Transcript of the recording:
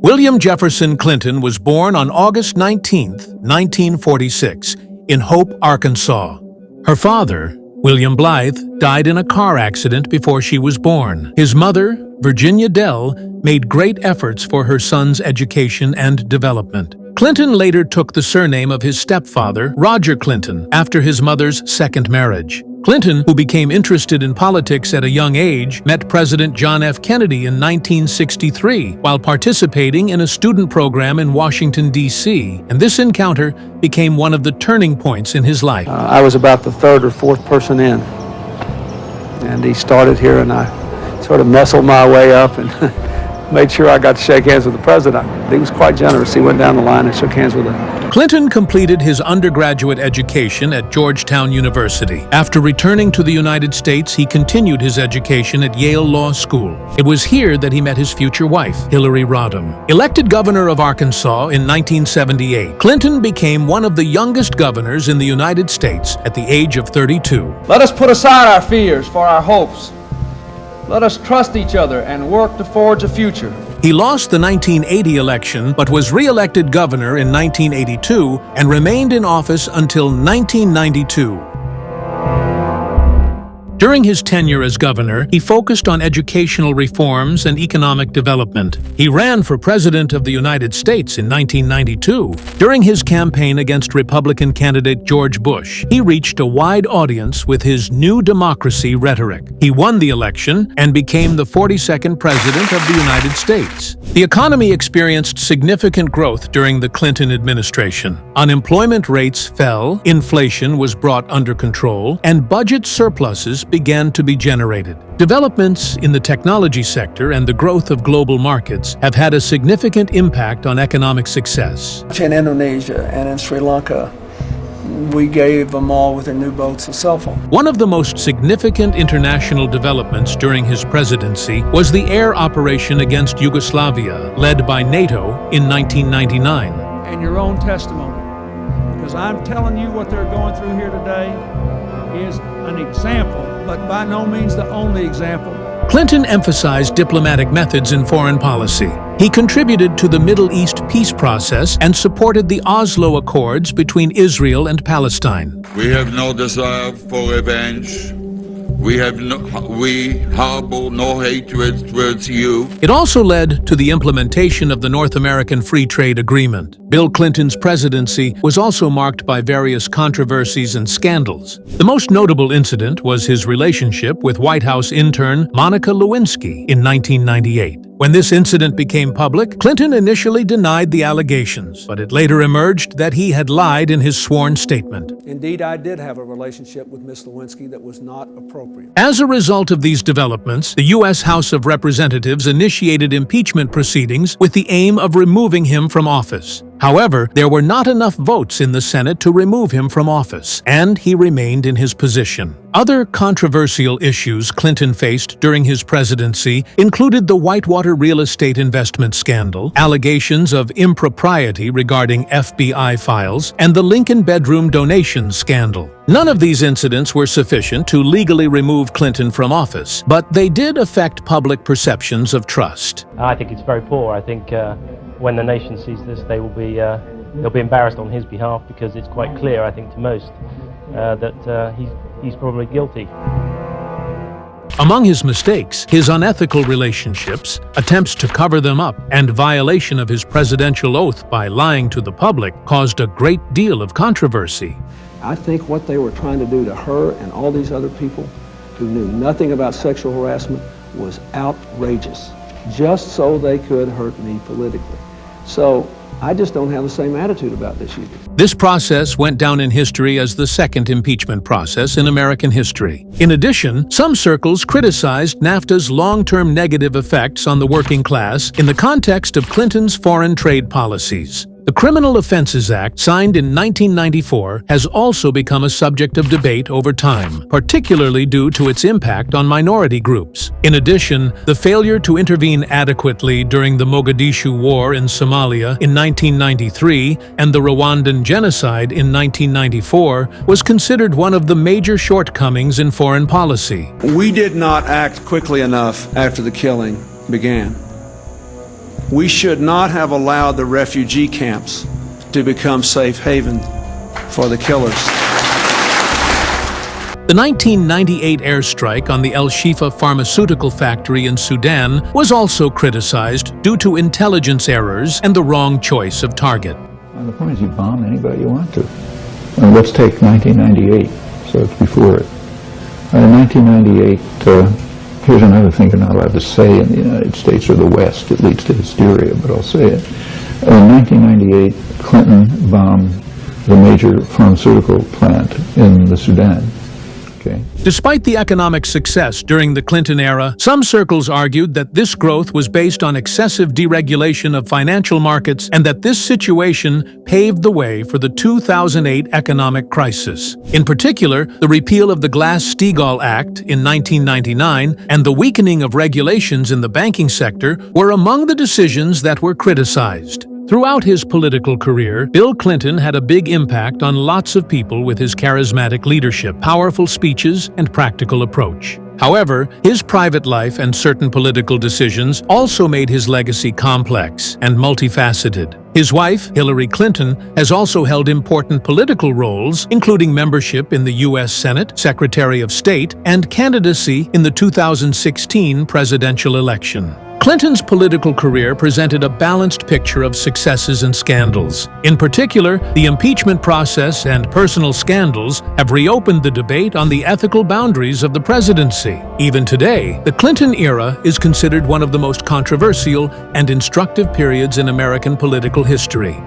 William Jefferson Clinton was born on August 19, 1946, in Hope, Arkansas. Her father, William Blythe, died in a car accident before she was born. His mother, Virginia Dell, made great efforts for her son's education and development. Clinton later took the surname of his stepfather, Roger Clinton, after his mother's second marriage. Clinton, who became interested in politics at a young age, met President John F. Kennedy in 1963 while participating in a student program in Washington, D.C., and this encounter became one of the turning points in his life. I was about the third or fourth person in, and he started here, and I sort of nestled my way up and made sure I got to shake hands with the president. He was quite generous. He went down the line and shook hands with him. Clinton completed his undergraduate education at Georgetown University. After returning to the United States, he continued his education at Yale Law School. It was here that he met his future wife, Hillary Rodham. Elected governor of Arkansas in 1978, Clinton became one of the youngest governors in the United States at the age of 32. Let us put aside our fears for our hopes. Let us trust each other and work to forge a future. He lost the 1980 election but was re-elected governor in 1982 and remained in office until 1992. During his tenure as governor, he focused on educational reforms and economic development. He ran for President of the United States in 1992. During his campaign against Republican candidate George Bush, he reached a wide audience with his New Democracy rhetoric. He won the election and became the 42nd President of the United States. The economy experienced significant growth during the Clinton administration. Unemployment rates fell, inflation was brought under control, and budget surpluses began to be generated. Developments in the technology sector and the growth of global markets have had a significant impact on economic success. In Indonesia and in Sri Lanka, we gave them all with their new boats a cell phone. One of the most significant international developments during his presidency was the air operation against Yugoslavia, led by NATO in 1999. And your own testimony. Because I'm telling you what they're going through here today is an example, but by no means the only example. Clinton emphasized diplomatic methods in foreign policy. He contributed to the Middle East peace process and supported the Oslo Accords between Israel and Palestine. We have no desire for revenge. We harbor no hatred towards you. It also led to the implementation of the North American Free Trade Agreement. Bill Clinton's presidency was also marked by various controversies and scandals. The most notable incident was his relationship with White House intern Monica Lewinsky in 1998. When this incident became public, Clinton initially denied the allegations, but it later emerged that he had lied in his sworn statement. Indeed, I did have a relationship with Miss Lewinsky that was not appropriate. As a result of these developments, the U.S. House of Representatives initiated impeachment proceedings with the aim of removing him from office. However, there were not enough votes in the Senate to remove him from office, and he remained in his position. Other controversial issues Clinton faced during his presidency included the Whitewater real estate investment scandal, allegations of impropriety regarding FBI files, and the Lincoln bedroom donation scandal. None of these incidents were sufficient to legally remove Clinton from office, but they did affect public perceptions of trust. I think it's very poor. I think when the nation sees this, they'll be embarrassed on his behalf, because it's quite clear, I think, to most that he's probably guilty. Among his mistakes, his unethical relationships, attempts to cover them up, and violation of his presidential oath by lying to the public caused a great deal of controversy. I think what they were trying to do to her and all these other people who knew nothing about sexual harassment was outrageous, just so they could hurt me politically. So I just don't have the same attitude about this issue. This process went down in history as the second impeachment process in American history. In addition, some circles criticized NAFTA's long-term negative effects on the working class in the context of Clinton's foreign trade policies. The Criminal Offenses Act, signed in 1994, has also become a subject of debate over time, particularly due to its impact on minority groups. In addition, the failure to intervene adequately during the Mogadishu War in Somalia in 1993 and the Rwandan Genocide in 1994 was considered one of the major shortcomings in foreign policy. We did not act quickly enough after the killing began. We should not have allowed the refugee camps to become safe haven for the killers. The 1998 airstrike on the El Shifa pharmaceutical factory in Sudan was also criticized due to intelligence errors and the wrong choice of target. And the point is, you bomb anybody you want to. And let's take 1998, so it's before it. In 1998, here's another thing you're not allowed to say in the United States or the West. It leads to hysteria, but I'll say it. In 1998, Clinton bombed the major pharmaceutical plant in the Sudan. Okay. Despite the economic success during the Clinton era, some circles argued that this growth was based on excessive deregulation of financial markets and that this situation paved the way for the 2008 economic crisis. In particular, the repeal of the Glass-Steagall Act in 1999 and the weakening of regulations in the banking sector were among the decisions that were criticized. Throughout his political career, Bill Clinton had a big impact on lots of people with his charismatic leadership, powerful speeches, and practical approach. However, his private life and certain political decisions also made his legacy complex and multifaceted. His wife, Hillary Clinton, has also held important political roles, including membership in the U.S. Senate, Secretary of State, and candidacy in the 2016 presidential election. Clinton's political career presented a balanced picture of successes and scandals. In particular, the impeachment process and personal scandals have reopened the debate on the ethical boundaries of the presidency. Even today, the Clinton era is considered one of the most controversial and instructive periods in American political history.